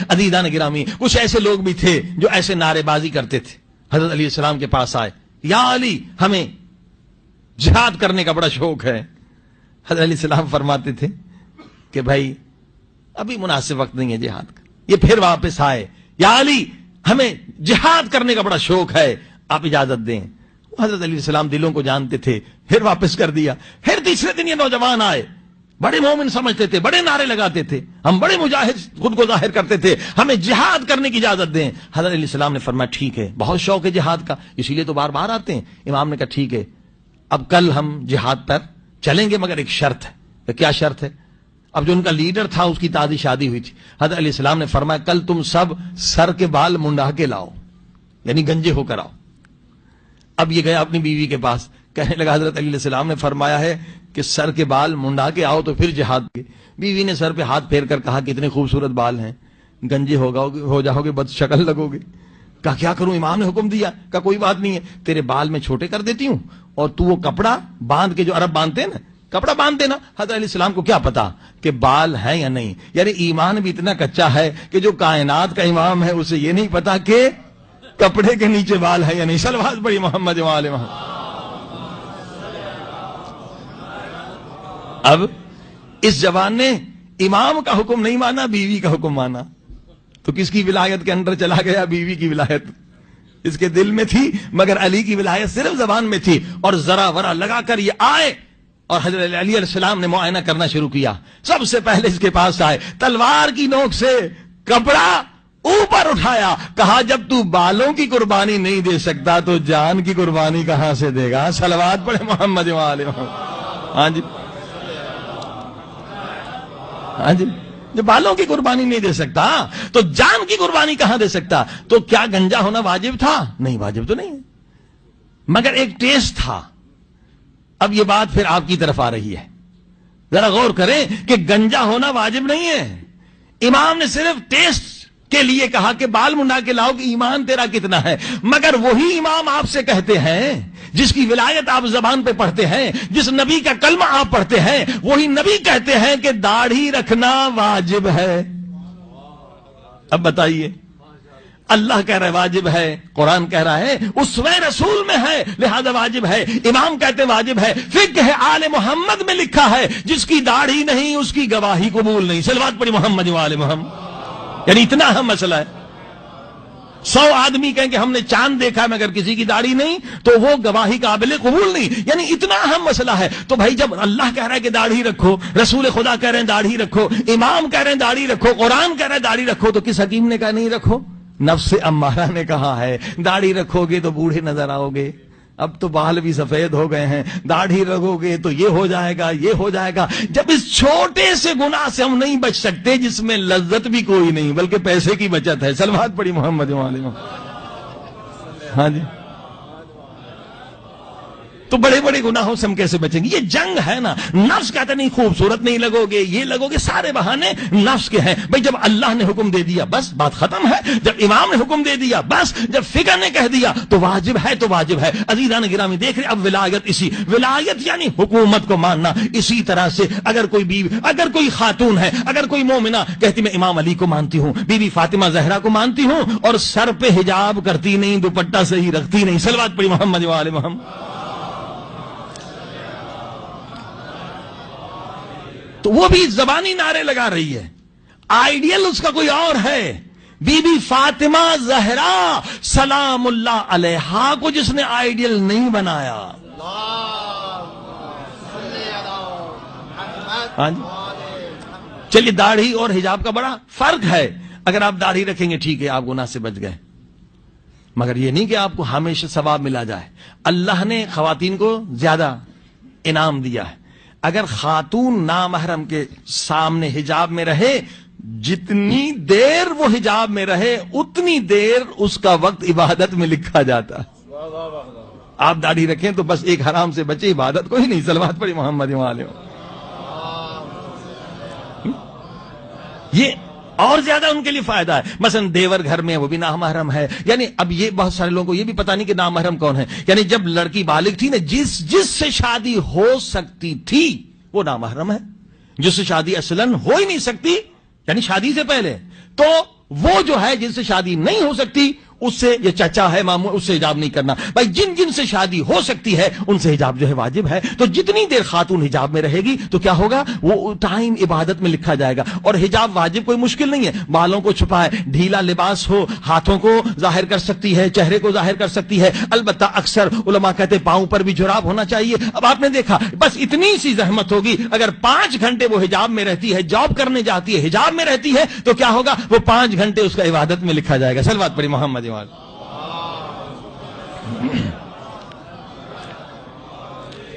عزیزان گرامی، کچھ ایسے لوگ بھی تھے جو ایسے نعرے بازی کرتے تھے. حضرت علیہ السلام کے پاس آئے، یا علی ہمیں جہاد کرنے کا بڑا شوق ہے. حضرت علیہ السلام فرماتے تھے کہ بھائی ابھی مناسب وقت نہیں ہے جہاد کا. یہ پھر واپس آئے، یا علی ہمیں جہاد کرنے کا بڑا شوق ہے، آپ اجازت دیں. حضرت علیہ السلام دلوں کو جانتے تھے، پھر واپس کر دیا. پھر تیسرے دن یہ نوجوان آئے، بڑے مومن سمجھتے تھے، بڑے نعرے لگاتے تھے، ہم بڑے مجاہد خود کو ظاہر کرتے تھے، ہمیں جہاد کرنے کی اجازت دیں. حضرت علیہ السلام نے فرمایا ٹھیک ہے، بہت شوق ہے جہاد کا، اسی لیے تو بار بار آتے ہیں. امام نے کہا ٹھیک ہے، اب کل ہم جہاد پر چلیں گے، مگر ایک شرط ہے. کہ کیا شرط ہے؟ اب جو ان کا لیڈر تھا اس کی تازی شادی ہوئی تھی. حضرت علیہ السلام نے فرمایا کل تم سب سر کے بال منڈا کے لاؤ، یعنی گنجے ہو کر آؤ. اب یہ گیا اپنی بیوی کے پاس، کہنے لگا حضرت علیہ السلام نے فرمایا ہے کہ سر کے بال منڈا کے آؤ تو پھر جہاد کے. بیوی نے سر پہ ہاتھ پھیر کر کہا کہ اتنے خوبصورت بال ہیں، گنجے ہو جاؤ گے، بد شکل لگو گے. کہا کیا کروں، امام نے حکم دیا. کہا کوئی بات نہیں ہے، تیرے بال میں چھوٹے کر دیتی ہوں اور تو وہ کپڑا باندھ کے، جو عرب باندھتے ہیں نا، کپڑا باندھ دینا. حضرت علیہ السلام کو کیا پتا کہ بال ہیں یا نہیں، یعنی ایمان بھی اتنا کچا ہے کہ جو کائنات کا امام ہے اسے یہ نہیں پتا کہ کپڑے کے نیچے بال ہے یا نہیں. صلوات پڑھی محمد و آل محمد. اب اس جوان نے امام کا حکم نہیں مانا، بیوی کا حکم مانا، تو کس کی ولایت کے اندر چلا گیا؟ بیوی کی ولایت اس کے دل میں تھی، مگر علی کی ولایت صرف زبان میں تھی. اور ذرا ورا لگا کر یہ آئے اور حضرت علی علیہ السلام نے معائنہ کرنا شروع کیا. سب سے پہلے اس کے پاس آئے، تلوار کی نوک سے کپڑا اوپر اٹھایا، کہا جب تو بالوں کی قربانی نہیں دے سکتا تو جان کی قربانی کہاں سے دے گا؟ صلوات پڑھے محمد و آل محمد. ہاں جی، ہاں جی، جو بالوں کی قربانی نہیں دے سکتا تو جان کی قربانی کہاں دے سکتا؟ تو کیا گنجا ہونا واجب تھا؟ نہیں، واجب تو نہیں ہے، مگر ایک ٹیسٹ تھا. اب یہ بات پھر آپ کی طرف آ رہی ہے، ذرا غور کریں کہ گنجا ہونا واجب نہیں ہے. امام نے صرف ٹیسٹ کے لیے کہا کہ بال منڈا کے لاؤ کہ ایمان تیرا کتنا ہے. مگر وہی امام آپ سے کہتے ہیں، جس کی ولایت آپ زبان پہ پڑھتے ہیں، جس نبی کا کلمہ آپ پڑھتے ہیں، وہی نبی کہتے ہیں کہ داڑھی رکھنا واجب ہے. اب بتائیے، اللہ کہہ رہا ہے واجب ہے، قرآن کہہ رہا ہے اسوہ رسول میں ہے لہذا واجب ہے، امام کہتے واجب ہے. فقہ آل محمد میں لکھا ہے جس کی داڑھی نہیں اس کی گواہی قبول نہیں. صلوات پڑھی محمد و آل محمد. یعنی اتنا اہم مسئلہ ہے. 100 آدمی کہیں کہ ہم نے چاند دیکھا مگر کسی کی داڑھی نہیں تو وہ گواہی قابل قبول نہیں. یعنی اتنا اہم مسئلہ ہے. تو بھائی جب اللہ کہہ رہا ہے کہ داڑھی رکھو، رسول خدا کہہ رہے ہیں داڑھی رکھو، امام کہہ رہے ہیں داڑھی رکھو، قرآن کہہ رہا ہے داڑھی رکھو، تو کس حکیم نے کہا نہیں رکھو؟ نفس امارہ نے کہا ہے داڑھی رکھو گے تو بوڑھے نظر آؤ گے. اب تو بال بھی سفید ہو گئے ہیں، داڑھی رکھو گے تو یہ ہو جائے گا، یہ ہو جائے گا. جب اس چھوٹے سے گناہ سے ہم نہیں بچ سکتے جس میں لذت بھی کوئی نہیں بلکہ پیسے کی بچت ہے. صلوات پڑھی محمد و آل محمد. ہاں جی، تو بڑے بڑے گناہوں سے ہم کیسے بچیں گے؟ یہ جنگ ہے نا. نفس کہتا نہیں خوبصورت نہیں لگو گے، یہ لگو گے، سارے بہانے نفس کے ہیں. بھئی جب اللہ نے حکم دے دیا بس بات ختم ہے. جب امام نے حکم دے دیا بس، جب فقہ نے کہہ دیا تو واجب ہے تو واجب ہے. عزیزان گرامی دیکھ رہے اب ولایت یعنی حکومت کو ماننا. اسی طرح سے اگر کوئی بیوی، اگر کوئی خاتون ہے، اگر کوئی مومنہ کہتی میں امام علی کو مانتی ہوں، بی بی فاطمہ زہرا کو مانتی ہوں، اور سر پہ حجاب کرتی نہیں، دوپٹہ صحیح رکھتی نہیں. صلوات پڑھی محمد و آل محمد. تو وہ بھی زبانی نعرے لگا رہی ہے، آئیڈیل اس کا کوئی اور ہے. بی بی فاطمہ زہرا سلام اللہ علیہا کو جس نے آئیڈیل نہیں بنایا. ہاں جی، چلیے داڑھی اور حجاب کا بڑا فرق ہے. اگر آپ داڑھی رکھیں گے ٹھیک ہے، آپ گناہ سے بچ گئے، مگر یہ نہیں کہ آپ کو ہمیشہ ثواب ملا جائے. اللہ نے خواتین کو زیادہ انعام دیا ہے. اگر خاتون نامحرم کے سامنے حجاب میں رہے، جتنی دیر وہ حجاب میں رہے اتنی دیر اس کا وقت عبادت میں لکھا جاتا. آپ داڑھی رکھیں تو بس ایک حرام سے بچے، عبادت کوئی نہیں. صلوات پڑھی محمد و آل محمد. یہ اور زیادہ ان کے لیے فائدہ ہے. مثلا دیور گھر میں وہ بھی نامحرم ہے. یعنی اب یہ بہت سارے لوگوں کو یہ بھی پتہ نہیں کہ نامحرم کون ہے. یعنی جب لڑکی بالغ تھی نا، جس سے شادی ہو سکتی تھی وہ نامحرم ہے. جس سے شادی اصلاً ہو ہی نہیں سکتی، یعنی شادی سے پہلے، تو وہ جو ہے جن سے شادی نہیں ہو سکتی اس سے، یہ چچا ہے ماموں، اس سے حجاب نہیں کرنا بھائی. جن جن سے شادی ہو سکتی ہے ان سے حجاب جو ہے واجب ہے. تو جتنی دیر خاتون حجاب میں رہے گی تو کیا ہوگا، وہ ٹائم عبادت میں لکھا جائے گا. اور حجاب واجب کوئی مشکل نہیں ہے، بالوں کو چھپائے، ڈھیلا لباس ہو، ہاتھوں کو ظاہر کر سکتی ہے، چہرے کو ظاہر کر سکتی ہے. البتہ اکثر علماء کہتے ہیں پاؤں پر بھی جراب ہونا چاہیے. اب آپ نے دیکھا بس اتنی سی زحمت ہوگی، اگر 5 گھنٹے وہ حجاب میں رہتی ہے، جاب کرنے جاتی ہے، حجاب میں رہتی ہے، تو کیا ہوگا، وہ 5 گھنٹے اس کا عبادت میں لکھا جائے گا. صلوات پڑھی محمد وعلیہ.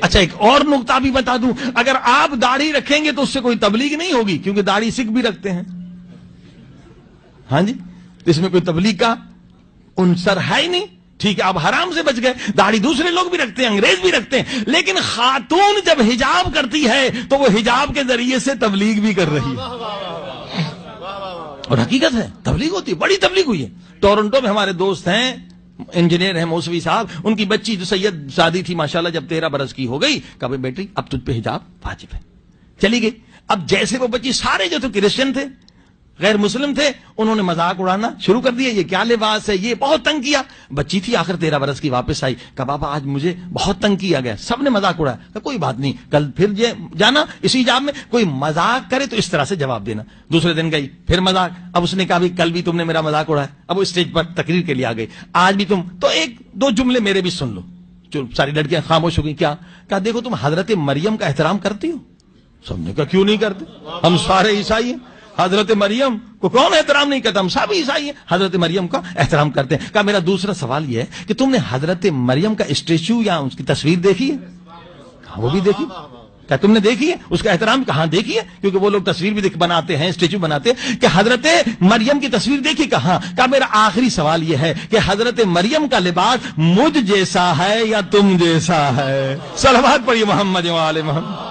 اچھا ایک اور نقطہ بھی بتا دوں، اگر آپ داڑھی رکھیں گے تو اس سے کوئی تبلیغ نہیں ہوگی، کیونکہ داڑھی سکھ بھی رکھتے ہیں. ہاں جی، اس میں کوئی تبلیغ کا عنصر ہے ہی نہیں. ٹھیک ہے، آپ حرام سے بچ گئے. داڑھی دوسرے لوگ بھی رکھتے ہیں، انگریز بھی رکھتے ہیں، لیکن خاتون جب حجاب کرتی ہے تو وہ حجاب کے ذریعے سے تبلیغ بھی کر رہی ہے. اور حقیقت ہے تبلیغ ہوتی ہے، بڑی تبلیغ ہوئی ہے. ٹورنٹو میں ہمارے دوست ہیں، انجینئر ہیں، موسوی صاحب، ان کی بچی جو سید شادی تھی ماشاءاللہ، جب 13 برس کی ہو گئی، کہا بیٹی اب تجھ پہ حجاب واجب ہے. چلی گئی. اب جیسے وہ بچی، سارے جو تھے کرسچن تھے، غیر مسلم تھے، انہوں نے مذاق اڑانا شروع کر دیا، یہ کیا لباس ہے، یہ بہت تنگ کیا. بچی تھی آخر 13 برس کی، واپس آئی، کہا بابا آج مجھے بہت تنگ کیا گیا، سب نے مذاق اڑایا. کہا کوئی بات نہیں، کل پھر جانا اسی حجاب میں، کوئی مذاق کرے تو اس طرح سے جواب دینا. دوسرے دن گئی، پھر مذاق. اب اس نے کہا بھی کل بھی تم نے میرا مذاق اڑایا. اب وہ اسٹیج پر تقریر کے لیے آ گئی، آج بھی تم تو 1-2 جملے میرے بھی سن لو. جو ساری لڑکیاں خاموش ہو گئی. کیا؟ کہا دیکھو تم حضرت مریم کا احترام کرتی ہو. سب نے کہا کیوں نہیں کرتے، ہم سارے عیسائی ہیں، حضرت مریم کو کون احترام نہیں کرتا، ہم سب عیسائی ہیں، حضرت مریم کا احترام کرتے ہیں. کہا میرا دوسرا سوال یہ ہے کہ تم نے حضرت مریم کا اسٹیچو یا اس کی تصویر دیکھی ہے؟ کہا وہ بھی دیکھی. کیا تم نے دیکھی ہے اس کا احترام؟ کہاں دیکھی ہے، کیونکہ وہ لوگ تصویر بھی بناتے ہیں، اسٹیچو بناتے ہیں. کہ حضرت مریم کی تصویر دیکھی؟ کہاں. کہا میرا آخری سوال یہ ہے کہ حضرت مریم کا لباس مجھ جیسا ہے یا تم جیسا ہے؟ صلوات پڑھیے محمد وعلى محمد.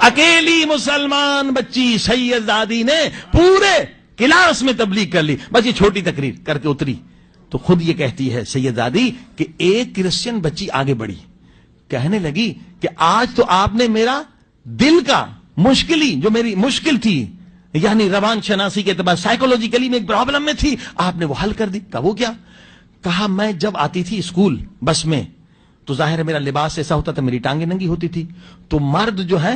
اکیلی مسلمان بچی سید زادی نے پورے کلاس میں تبلیغ کر لی. بس یہ چھوٹی تقریر کر کے اتری تو خود یہ کہتی ہے سید زادی کہ ایک کرسچن بچی آگے بڑھی، کہنے لگی کہ آج تو آپ نے میرا دل کا مشکلی، جو میری مشکل تھی، یعنی روان شناسی کے اعتبار سائیکولوجیکلی میں ایک پرابلم میں تھی، آپ نے وہ حل کر دی. کہا وہ کیا؟ کہا میں جب آتی تھی اسکول بس میں تو ظاہر ہے میرا لباس ایسا ہوتا تھا، میری ٹانگیں ننگی ہوتی تھی، تو مرد جو ہے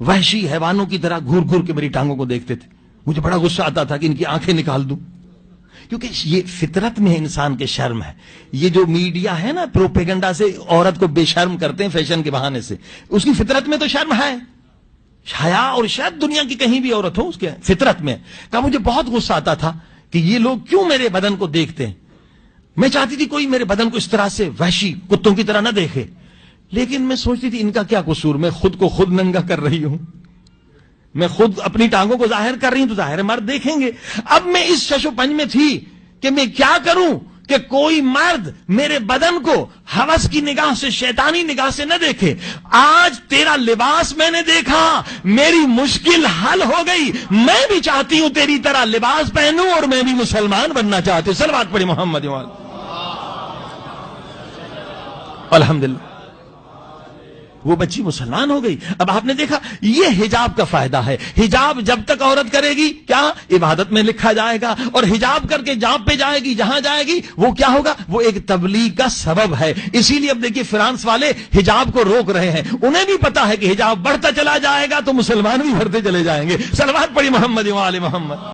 وحشی حیوانوں کی طرح گھور گھور کے میری ٹانگوں کو دیکھتے تھے. مجھے بڑا غصہ آتا تھا کہ ان کی آنکھیں نکال دوں، کیونکہ یہ فطرت میں انسان کے شرم ہے. یہ جو میڈیا ہے نا پروپیگنڈا سے عورت کو بے شرم کرتے ہیں فیشن کے بہانے سے، اس کی فطرت میں تو شرم ہے. حیا اور شاید دنیا کی کہیں بھی عورت ہو اس کے فطرت میں. کہا مجھے بہت غصہ آتا تھا کہ یہ لوگ کیوں میرے بدن کو دیکھتے ہیں. میں چاہتی تھی کوئی میرے بدن کو اس طرح سے وحشی کتوں کی طرح نہ دیکھے، لیکن میں سوچتی تھی ان کا کیا قصور، میں خود کو خود ننگا کر رہی ہوں، میں خود اپنی ٹانگوں کو ظاہر کر رہی ہوں تو ظاہر مرد دیکھیں گے. اب میں اس شش و پنج میں تھی کہ میں کیا کروں کہ کوئی مرد میرے بدن کو ہوس کی نگاہ سے، شیطانی نگاہ سے نہ دیکھے. آج تیرا لباس میں نے دیکھا، میری مشکل حل ہو گئی. میں بھی چاہتی ہوں تیری طرح لباس پہنوں اور میں بھی مسلمان بننا چاہتی ہوں. صلوات پڑھی محمد وعلى. الحمدللہ وہ بچی مسلمان ہو گئی. اب آپ نے دیکھا یہ حجاب کا فائدہ ہے. حجاب جب تک عورت کرے گی کیا عبادت میں لکھا جائے گا، اور حجاب کر کے جاب پہ جائے گی، جہاں جائے گی وہ کیا ہوگا، وہ ایک تبلیغ کا سبب ہے. اسی لیے اب دیکھیے فرانس والے حجاب کو روک رہے ہیں، انہیں بھی پتا ہے کہ حجاب بڑھتا چلا جائے گا تو مسلمان بھی بڑھتے چلے جائیں گے. صلوات پڑھی محمد وعلی محمد.